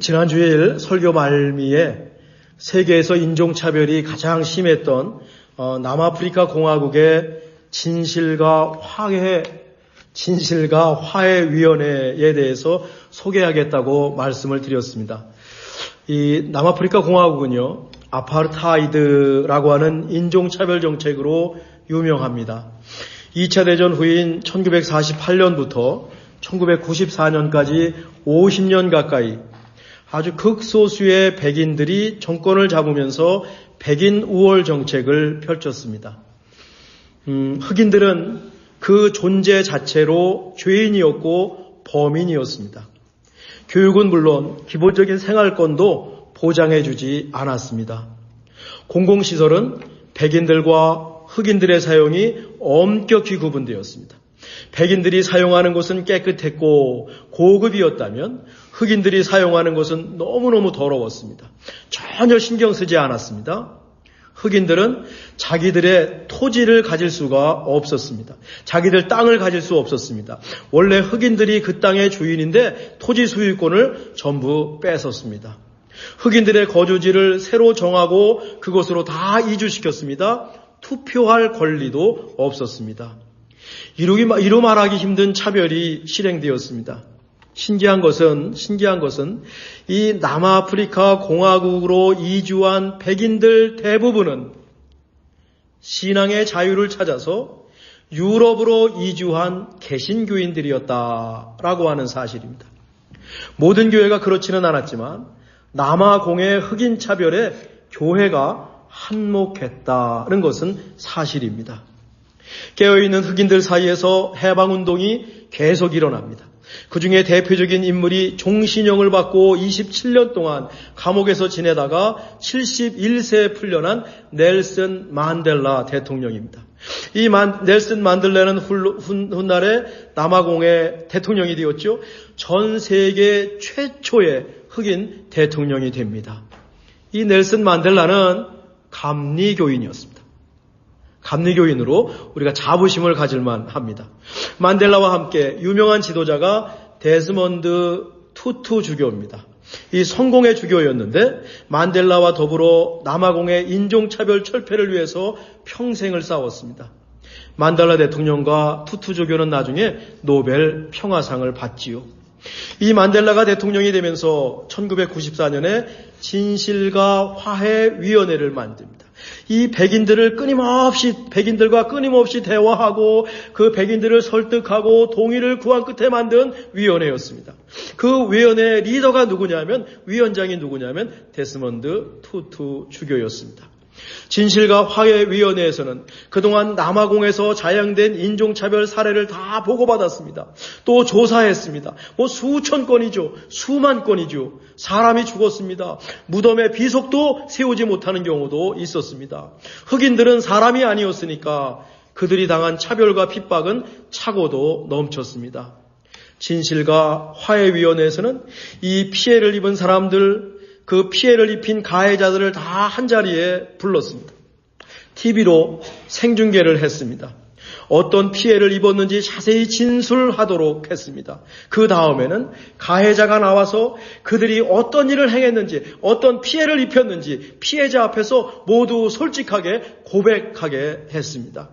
지난 주일 설교 말미에 세계에서 인종차별이 가장 심했던 남아프리카 공화국의 진실과 화해위원회에 대해서 소개하겠다고 말씀을 드렸습니다. 이 남아프리카 공화국은요, 아파르타이드라고 하는 인종차별 정책으로 유명합니다. 2차 대전 후인 1948년부터 1994년까지 50년 가까이 아주 극소수의 백인들이 정권을 잡으면서 백인 우월 정책을 펼쳤습니다. 흑인들은 그 존재 자체로 죄인이었고 범인이었습니다. 교육은 물론 기본적인 생활권도 보장해주지 않았습니다. 공공시설은 백인들과 흑인들의 사용이 엄격히 구분되었습니다. 백인들이 사용하는 곳은 깨끗했고 고급이었다면 흑인들이 사용하는 곳은 너무너무 더러웠습니다. 전혀 신경 쓰지 않았습니다. 흑인들은 자기들의 토지를 가질 수가 없었습니다. 자기들 땅을 가질 수 없었습니다. 원래 흑인들이 그 땅의 주인인데 토지 소유권을 전부 뺏었습니다. 흑인들의 거주지를 새로 정하고 그곳으로 다 이주시켰습니다. 투표할 권리도 없었습니다. 이루 말하기 힘든 차별이 실행되었습니다. 신기한 것은 이 남아프리카 공화국으로 이주한 백인들 대부분은 신앙의 자유를 찾아서 유럽으로 이주한 개신교인들이었다라고 하는 사실입니다. 모든 교회가 그렇지는 않았지만 남아공의 흑인 차별에 교회가 한몫했다는 것은 사실입니다. 깨어있는 흑인들 사이에서 해방운동이 계속 일어납니다. 그 중에 대표적인 인물이 종신형을 받고 27년 동안 감옥에서 지내다가 71세에 풀려난 넬슨 만델라 대통령입니다. 이 넬슨 만델라는 훗날에 남아공의 대통령이 되었죠. 전 세계 최초의 흑인 대통령이 됩니다. 이 넬슨 만델라는 감리교인이었습니다. 감리교인으로 우리가 자부심을 가질만 합니다. 만델라와 함께 유명한 지도자가 데스먼드 투투 주교입니다. 이 성공의 주교였는데 만델라와 더불어 남아공의 인종차별 철폐를 위해서 평생을 싸웠습니다. 만델라 대통령과 투투 주교는 나중에 노벨 평화상을 받지요. 이 만델라가 대통령이 되면서 1994년에 진실과 화해위원회를 만듭니다. 이 백인들과 끊임없이 대화하고 그 백인들을 설득하고 동의를 구한 끝에 만든 위원회였습니다. 그 위원회의 리더가 위원장이 누구냐면 데스먼드 투투 주교였습니다. 진실과 화해위원회에서는 그동안 남아공에서 자양된 인종차별 사례를 다 보고받았습니다. 또 조사했습니다. 수천 건이죠. 수만 건이죠. 사람이 죽었습니다. 무덤에 비석도 세우지 못하는 경우도 있었습니다. 흑인들은 사람이 아니었으니까 그들이 당한 차별과 핍박은 차고도 넘쳤습니다. 진실과 화해위원회에서는 이 피해를 입은 사람들, 그 피해를 입힌 가해자들을 다 한자리에 불렀습니다. TV로 생중계를 했습니다. 어떤 피해를 입었는지 자세히 진술하도록 했습니다. 그 다음에는 가해자가 나와서 그들이 어떤 일을 행했는지, 어떤 피해를 입혔는지 피해자 앞에서 모두 솔직하게 고백하게 했습니다.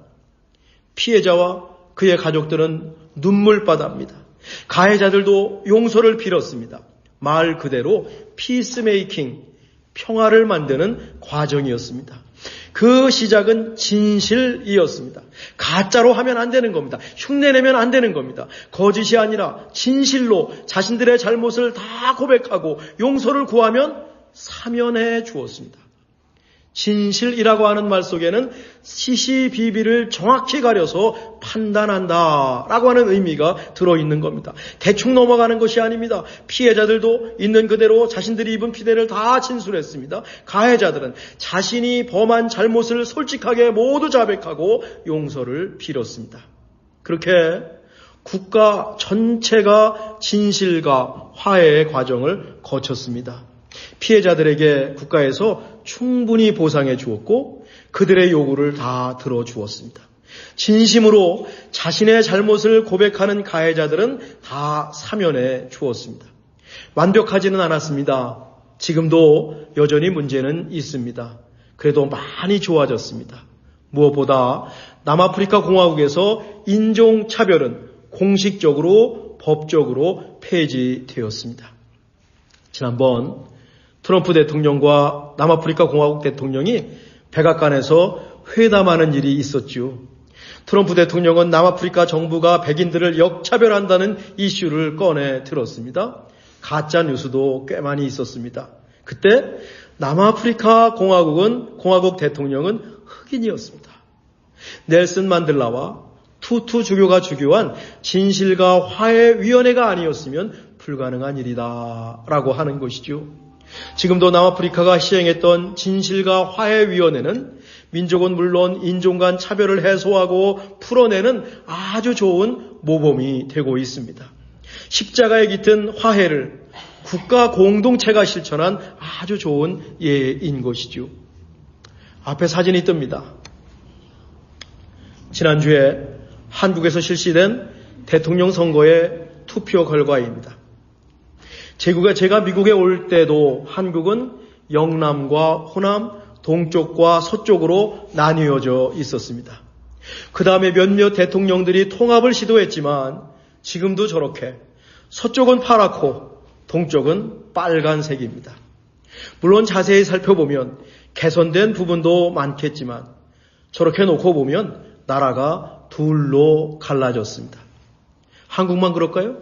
피해자와 그의 가족들은 눈물바다입니다. 가해자들도 용서를 빌었습니다. 말 그대로 피스메이킹, 평화를 만드는 과정이었습니다. 그 시작은 진실이었습니다. 가짜로 하면 안 되는 겁니다. 흉내내면 안 되는 겁니다. 거짓이 아니라 진실로 자신들의 잘못을 다 고백하고 용서를 구하면 사면해 주었습니다. 진실이라고 하는 말 속에는 시시비비를 정확히 가려서 판단한다라고 하는 의미가 들어있는 겁니다. 대충 넘어가는 것이 아닙니다. 피해자들도 있는 그대로 자신들이 입은 피해를 다 진술했습니다. 가해자들은 자신이 범한 잘못을 솔직하게 모두 자백하고 용서를 빌었습니다. 그렇게 국가 전체가 진실과 화해의 과정을 거쳤습니다. 피해자들에게 국가에서 충분히 보상해 주었고 그들의 요구를 다 들어주었습니다. 진심으로 자신의 잘못을 고백하는 가해자들은 다 사면해 주었습니다. 완벽하지는 않았습니다. 지금도 여전히 문제는 있습니다. 그래도 많이 좋아졌습니다. 무엇보다 남아프리카 공화국에서 인종차별은 공식적으로 법적으로 폐지되었습니다. 지난번 트럼프 대통령과 남아프리카 공화국 대통령이 백악관에서 회담하는 일이 있었죠. 트럼프 대통령은 남아프리카 정부가 백인들을 역차별한다는 이슈를 꺼내 들었습니다. 가짜 뉴스도 꽤 많이 있었습니다. 그때 남아프리카 공화국 대통령은 흑인이었습니다. 넬슨 만델라와 투투 주교가 주교한 진실과 화해위원회가 아니었으면 불가능한 일이다 라고 하는 것이죠. 지금도 남아프리카가 시행했던 진실과 화해위원회는 민족은 물론 인종 간 차별을 해소하고 풀어내는 아주 좋은 모범이 되고 있습니다. 십자가에 깃든 화해를 국가 공동체가 실천한 아주 좋은 예인 것이죠. 앞에 사진이 뜹니다. 지난주에 한국에서 실시된 대통령 선거의 투표 결과입니다. 제가 미국에 올 때도 한국은 영남과 호남, 동쪽과 서쪽으로 나뉘어져 있었습니다. 그 다음에 몇몇 대통령들이 통합을 시도했지만 지금도 저렇게 서쪽은 파랗고 동쪽은 빨간색입니다. 물론 자세히 살펴보면 개선된 부분도 많겠지만 저렇게 놓고 보면 나라가 둘로 갈라졌습니다. 한국만 그럴까요?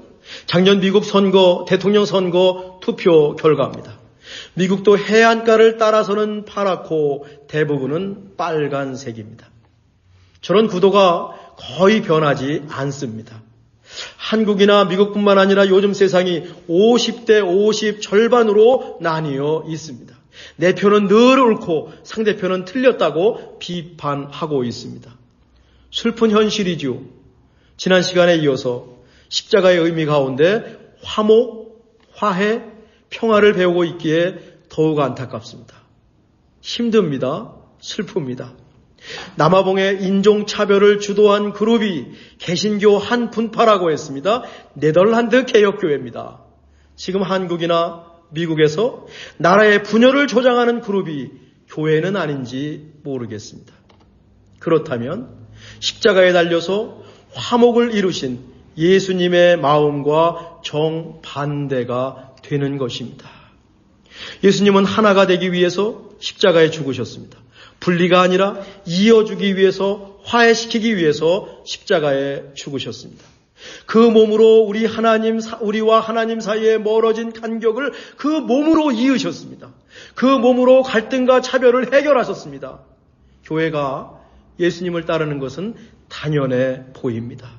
작년 미국 대통령 선거 투표 결과입니다. 미국도 해안가를 따라서는 파랗고 대부분은 빨간색입니다. 저런 구도가 거의 변하지 않습니다. 한국이나 미국뿐만 아니라 요즘 세상이 50대 50 절반으로 나뉘어 있습니다. 내 표는 늘 옳고 상대편은 틀렸다고 비판하고 있습니다. 슬픈 현실이죠. 지난 시간에 이어서 십자가의 의미 가운데 화목, 화해, 평화를 배우고 있기에 더욱 안타깝습니다. 힘듭니다. 슬픕니다. 남아봉의 인종차별을 주도한 그룹이 개신교 한 분파라고 했습니다. 네덜란드 개혁교회입니다. 지금 한국이나 미국에서 나라의 분열을 조장하는 그룹이 교회는 아닌지 모르겠습니다. 그렇다면 십자가에 달려서 화목을 이루신 예수님의 마음과 정반대가 되는 것입니다. 예수님은 하나가 되기 위해서 십자가에 죽으셨습니다. 분리가 아니라 이어주기 위해서, 화해시키기 위해서 십자가에 죽으셨습니다. 그 몸으로 우리와 하나님 사이에 멀어진 간격을 그 몸으로 이으셨습니다. 그 몸으로 갈등과 차별을 해결하셨습니다. 교회가 예수님을 따르는 것은 당연해 보입니다.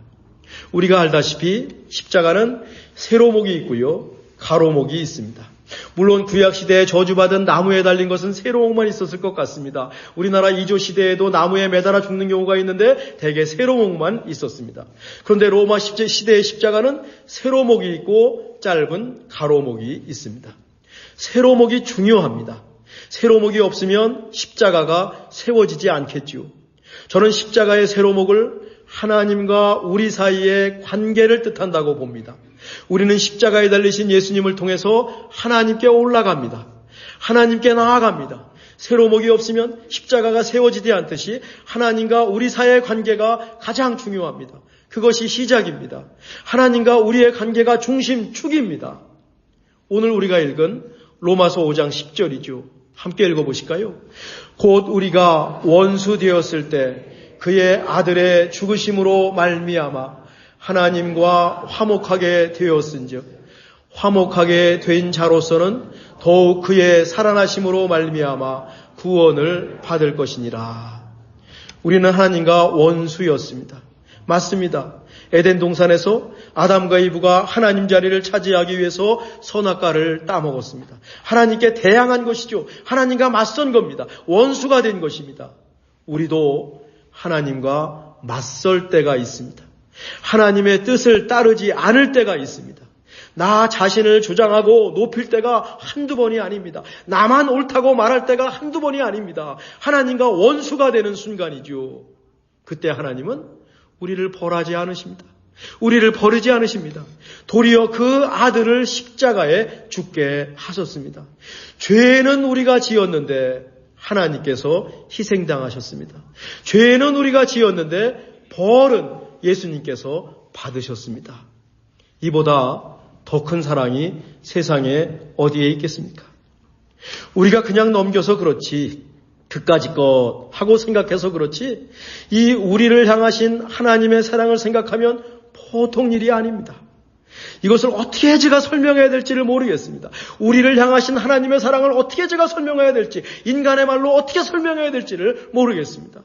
우리가 알다시피 십자가는 세로목이 있고요, 가로목이 있습니다. 물론 구약시대에 저주받은 나무에 달린 것은 세로목만 있었을 것 같습니다. 우리나라 이조 시대에도 나무에 매달아 죽는 경우가 있는데 대개 세로목만 있었습니다. 그런데 로마 시대의 십자가는 세로목이 있고 짧은 가로목이 있습니다. 세로목이 중요합니다. 세로목이 없으면 십자가가 세워지지 않겠죠. 저는 십자가의 세로목을 하나님과 우리 사이의 관계를 뜻한다고 봅니다. 우리는 십자가에 달리신 예수님을 통해서 하나님께 올라갑니다. 하나님께 나아갑니다. 세로목이 없으면 십자가가 세워지지 않듯이 하나님과 우리 사이의 관계가 가장 중요합니다. 그것이 시작입니다. 하나님과 우리의 관계가 중심축입니다. 오늘 우리가 읽은 로마서 5장 10절이죠. 함께 읽어보실까요? 곧 우리가 원수 되었을 때 그의 아들의 죽으심으로 말미암아 하나님과 화목하게 되었은즉 화목하게 된 자로서는 더욱 그의 살아나심으로 말미암아 구원을 받을 것이니라. 우리는 하나님과 원수였습니다. 맞습니다. 에덴 동산에서 아담과 이브가 하나님 자리를 차지하기 위해서 선악과를 따먹었습니다. 하나님께 대항한 것이죠. 하나님과 맞선 겁니다. 원수가 된 것입니다. 우리도 하나님과 맞설 때가 있습니다. 하나님의 뜻을 따르지 않을 때가 있습니다. 나 자신을 주장하고 높일 때가 한두 번이 아닙니다. 나만 옳다고 말할 때가 한두 번이 아닙니다. 하나님과 원수가 되는 순간이죠. 그때 하나님은 우리를 벌하지 않으십니다. 우리를 버리지 않으십니다. 도리어 그 아들을 십자가에 죽게 하셨습니다. 죄는 우리가 지었는데 하나님께서 희생당하셨습니다. 죄는 우리가 지었는데 벌은 예수님께서 받으셨습니다. 이보다 더 큰 사랑이 세상에 어디에 있겠습니까? 우리가 그냥 넘겨서 그렇지, 그까짓 것 하고 생각해서 그렇지, 이 우리를 향하신 하나님의 사랑을 생각하면 보통 일이 아닙니다. 이것을 어떻게 제가 설명해야 될지를 모르겠습니다. 우리를 향하신 하나님의 사랑을 어떻게 제가 설명해야 될지, 인간의 말로 어떻게 설명해야 될지를 모르겠습니다.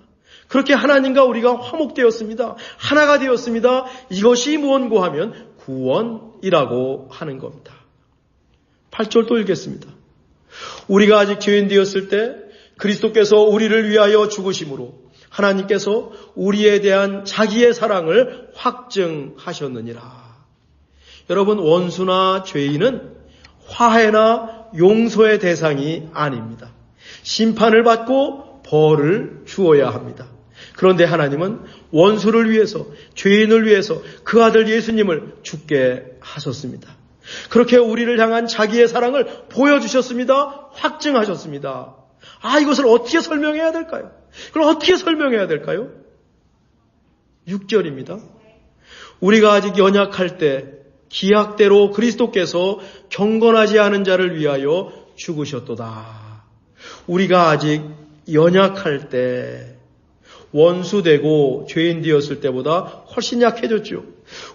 그렇게 하나님과 우리가 화목되었습니다. 하나가 되었습니다. 이것이 무언고 하면 구원이라고 하는 겁니다. 8절 또 읽겠습니다. 우리가 아직 죄인 되었을 때 그리스도께서 우리를 위하여 죽으심으로 하나님께서 우리에 대한 자기의 사랑을 확증하셨느니라. 여러분, 원수나 죄인은 화해나 용서의 대상이 아닙니다. 심판을 받고 벌을 주어야 합니다. 그런데 하나님은 원수를 위해서, 죄인을 위해서 그 아들 예수님을 죽게 하셨습니다. 그렇게 우리를 향한 자기의 사랑을 보여주셨습니다. 확증하셨습니다. 이것을 어떻게 설명해야 될까요? 그걸 어떻게 설명해야 될까요? 6절입니다. 우리가 아직 연약할 때 기약대로 그리스도께서 경건하지 않은 자를 위하여 죽으셨도다. 우리가 아직 연약할 때, 원수되고 죄인 되었을 때보다 훨씬 약해졌죠.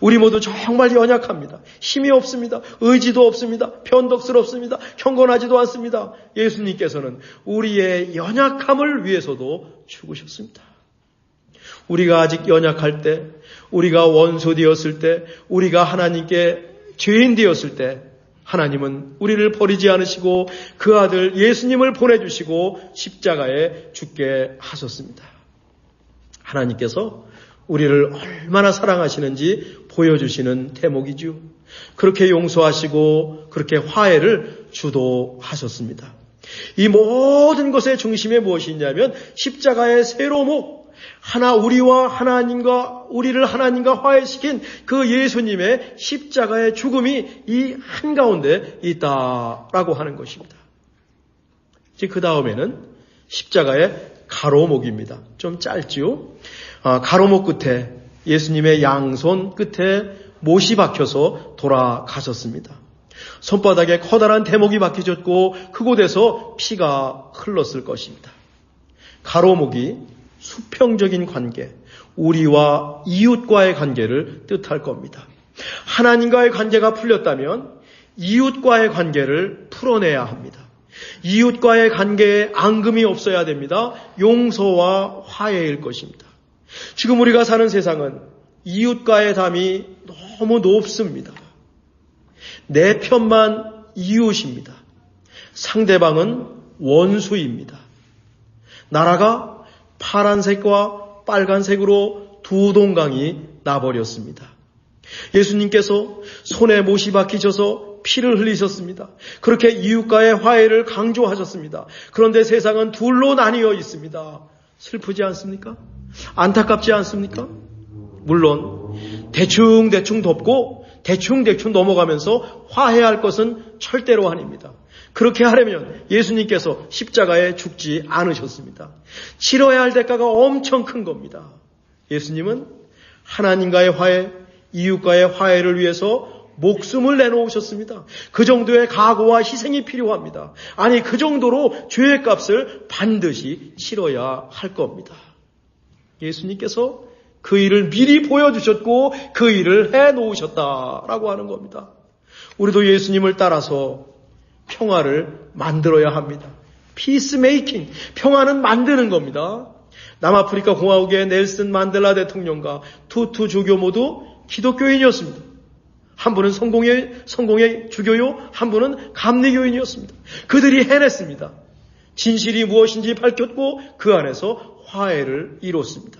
우리 모두 정말 연약합니다. 힘이 없습니다. 의지도 없습니다. 변덕스럽습니다. 경건하지도 않습니다. 예수님께서는 우리의 연약함을 위해서도 죽으셨습니다. 우리가 아직 연약할 때, 우리가 원수 되었을 때, 우리가 하나님께 죄인 되었을 때 하나님은 우리를 버리지 않으시고 그 아들 예수님을 보내주시고 십자가에 죽게 하셨습니다. 하나님께서 우리를 얼마나 사랑하시는지 보여주시는 대목이죠. 그렇게 용서하시고 그렇게 화해를 주도하셨습니다. 이 모든 것의 중심에 무엇이 있냐면 십자가의 세로목, 우리를 하나님과 화해시킨 그 예수님의 십자가의 죽음이 이 한가운데 있다라고 하는 것입니다. 이제 그 다음에는 십자가의 가로목입니다. 좀 짧지요? 가로목 끝에 예수님의 양손 끝에 못이 박혀서 돌아가셨습니다. 손바닥에 커다란 대목이 박히셨고 그곳에서 피가 흘렀을 것입니다. 가로목이 수평적인 관계, 우리와 이웃과의 관계를 뜻할 겁니다. 하나님과의 관계가 풀렸다면 이웃과의 관계를 풀어내야 합니다. 이웃과의 관계에 앙금이 없어야 됩니다. 용서와 화해일 것입니다. 지금 우리가 사는 세상은 이웃과의 담이 너무 높습니다. 내 편만 이웃입니다. 상대방은 원수입니다. 나라가 파란색과 빨간색으로 두 동강이 나버렸습니다. 예수님께서 손에 못이 박히셔서 피를 흘리셨습니다. 그렇게 이웃과의 화해를 강조하셨습니다. 그런데 세상은 둘로 나뉘어 있습니다. 슬프지 않습니까? 안타깝지 않습니까? 물론 대충 덮고 대충 넘어가면서 화해할 것은 절대로 아닙니다. 그렇게 하려면 예수님께서 십자가에 죽지 않으셨습니다. 치러야 할 대가가 엄청 큰 겁니다. 예수님은 하나님과의 화해, 이웃과의 화해를 위해서 목숨을 내놓으셨습니다. 그 정도의 각오와 희생이 필요합니다. 아니, 그 정도로 죄의 값을 반드시 치러야 할 겁니다. 예수님께서 그 일을 미리 보여주셨고 그 일을 해놓으셨다라고 하는 겁니다. 우리도 예수님을 따라서 평화를 만들어야 합니다. 피스메이킹, 평화는 만드는 겁니다. 남아프리카 공화국의 넬슨 만델라 대통령과 투투 주교 모두 기독교인이었습니다. 한 분은 성공의 주교요, 한 분은 감리교인이었습니다. 그들이 해냈습니다. 진실이 무엇인지 밝혔고 그 안에서 화해를 이뤘습니다.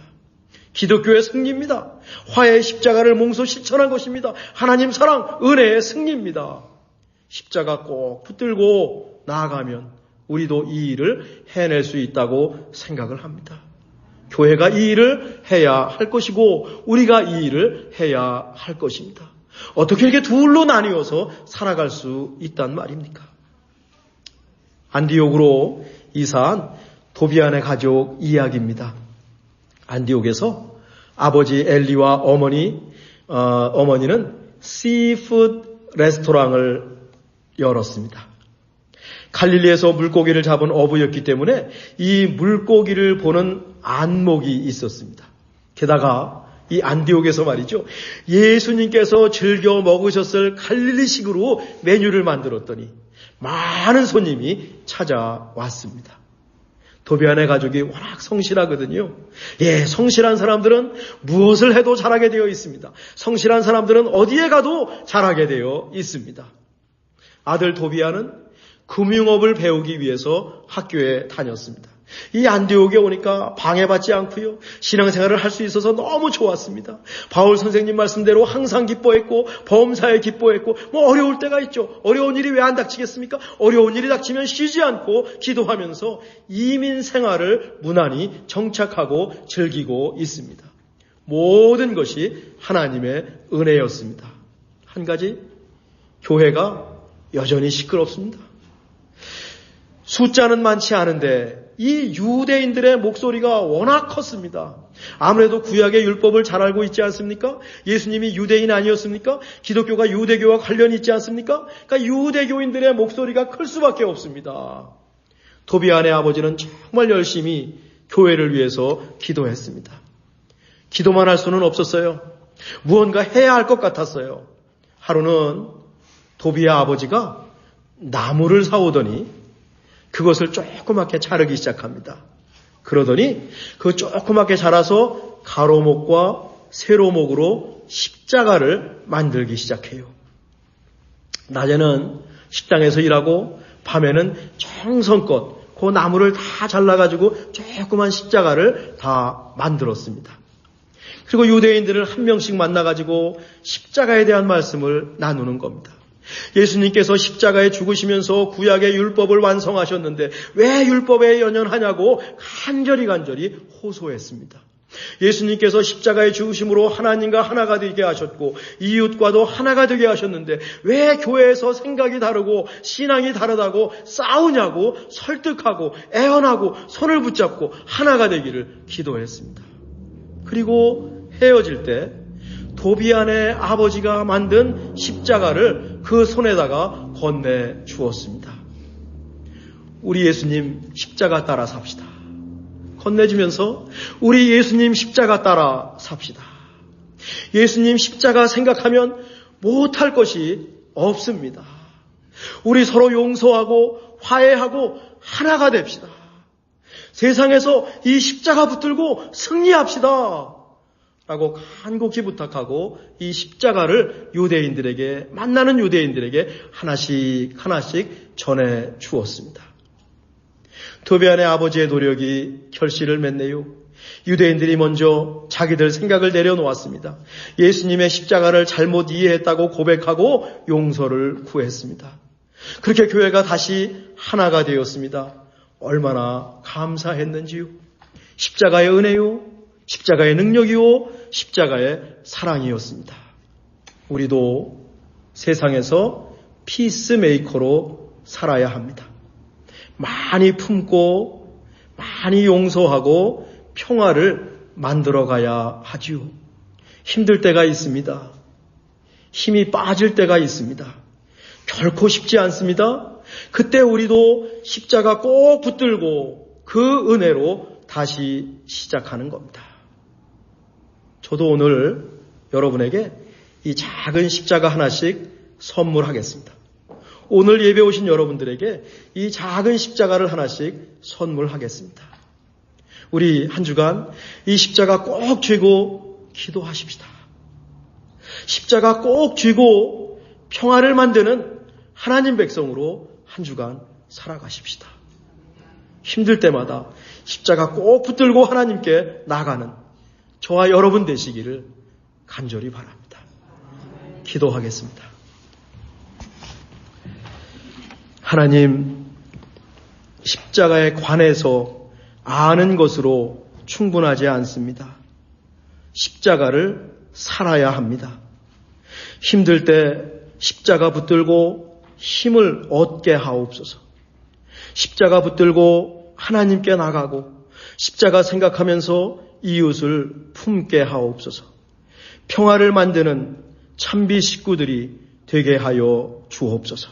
기독교의 승리입니다. 화해의 십자가를 몽소 실천한 것입니다. 하나님 사랑, 은혜의 승리입니다. 십자가 꼭 붙들고 나아가면 우리도 이 일을 해낼 수 있다고 생각을 합니다. 교회가 이 일을 해야 할 것이고 우리가 이 일을 해야 할 것입니다. 어떻게 이렇게 둘로 나뉘어서 살아갈 수 있단 말입니까? 안디옥으로 이사한 도비안의 가족 이야기입니다. 안디옥에서 아버지 엘리와 어머니는 시푸드 레스토랑을 열었습니다. 갈릴리에서 물고기를 잡은 어부였기 때문에 이 물고기를 보는 안목이 있었습니다. 게다가 이 안디옥에서 말이죠. 예수님께서 즐겨 먹으셨을 갈릴리식으로 메뉴를 만들었더니 많은 손님이 찾아왔습니다. 도비안의 가족이 워낙 성실하거든요. 성실한 사람들은 무엇을 해도 잘하게 되어 있습니다. 성실한 사람들은 어디에 가도 잘하게 되어 있습니다. 아들 도비안은 금융업을 배우기 위해서 학교에 다녔습니다. 이 안디옥에 오니까 방해받지 않고요. 신앙생활을 할 수 있어서 너무 좋았습니다. 바울 선생님 말씀대로 항상 기뻐했고 범사에 기뻐했고 어려울 때가 있죠. 어려운 일이 왜 안 닥치겠습니까? 어려운 일이 닥치면 쉬지 않고 기도하면서 이민 생활을 무난히 정착하고 즐기고 있습니다. 모든 것이 하나님의 은혜였습니다. 한 가지, 교회가 여전히 시끄럽습니다. 숫자는 많지 않은데 이 유대인들의 목소리가 워낙 컸습니다. 아무래도 구약의 율법을 잘 알고 있지 않습니까? 예수님이 유대인 아니었습니까? 기독교가 유대교와 관련이 있지 않습니까? 그러니까 유대교인들의 목소리가 클 수밖에 없습니다. 도비안의 아버지는 정말 열심히 교회를 위해서 기도했습니다. 기도만 할 수는 없었어요. 무언가 해야 할 것 같았어요. 하루는 도비의 아버지가 나무를 사오더니 그것을 조그맣게 자르기 시작합니다. 그러더니 그 조그맣게 자라서 가로목과 세로목으로 십자가를 만들기 시작해요. 낮에는 식당에서 일하고 밤에는 정성껏 그 나무를 다 잘라가지고 조그만 십자가를 다 만들었습니다. 그리고 유대인들을 한 명씩 만나가지고 십자가에 대한 말씀을 나누는 겁니다. 예수님께서 십자가에 죽으시면서 구약의 율법을 완성하셨는데 왜 율법에 연연하냐고 간절히 호소했습니다. 예수님께서 십자가에 죽으심으로 하나님과 하나가 되게 하셨고 이웃과도 하나가 되게 하셨는데 왜 교회에서 생각이 다르고 신앙이 다르다고 싸우냐고 설득하고 애원하고 손을 붙잡고 하나가 되기를 기도했습니다. 그리고 헤어질 때 도비안의 아버지가 만든 십자가를 그 손에다가 건네주었습니다. 우리 예수님 십자가 따라 삽시다. 건네주면서 우리 예수님 십자가 따라 삽시다. 예수님 십자가 생각하면 못할 것이 없습니다. 우리 서로 용서하고 화해하고 하나가 됩시다. 세상에서 이 십자가 붙들고 승리합시다. 라고 간곡히 부탁하고 이 십자가를 유대인들에게, 만나는 유대인들에게 하나씩 전해 주었습니다. 도비안의 아버지의 노력이 결실을 맺네요. 유대인들이 먼저 자기들 생각을 내려놓았습니다. 예수님의 십자가를 잘못 이해했다고 고백하고 용서를 구했습니다. 그렇게 교회가 다시 하나가 되었습니다. 얼마나 감사했는지요. 십자가의 은혜요. 십자가의 능력이요, 십자가의 사랑이었습니다. 우리도 세상에서 피스메이커로 살아야 합니다. 많이 품고 많이 용서하고 평화를 만들어가야 하지요. 힘들 때가 있습니다. 힘이 빠질 때가 있습니다. 결코 쉽지 않습니다. 그때 우리도 십자가 꼭 붙들고 그 은혜로 다시 시작하는 겁니다. 저도 오늘 여러분에게 이 작은 십자가 하나씩 선물하겠습니다. 오늘 예배 오신 여러분들에게 이 작은 십자가를 하나씩 선물하겠습니다. 우리 한 주간 이 십자가 꼭 쥐고 기도하십시다. 십자가 꼭 쥐고 평화를 만드는 하나님 백성으로 한 주간 살아가십시다. 힘들 때마다 십자가 꼭 붙들고 하나님께 나가는 저와 여러분 되시기를 간절히 바랍니다. 기도하겠습니다. 하나님, 십자가에 관해서 아는 것으로 충분하지 않습니다. 십자가를 살아야 합니다. 힘들 때 십자가 붙들고 힘을 얻게 하옵소서. 십자가 붙들고 하나님께 나가고 십자가 생각하면서 이웃을 품게 하옵소서. 평화를 만드는 참비 식구들이 되게 하여 주옵소서.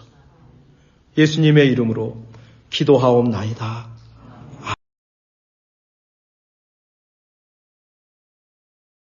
예수님의 이름으로 기도하옵나이다.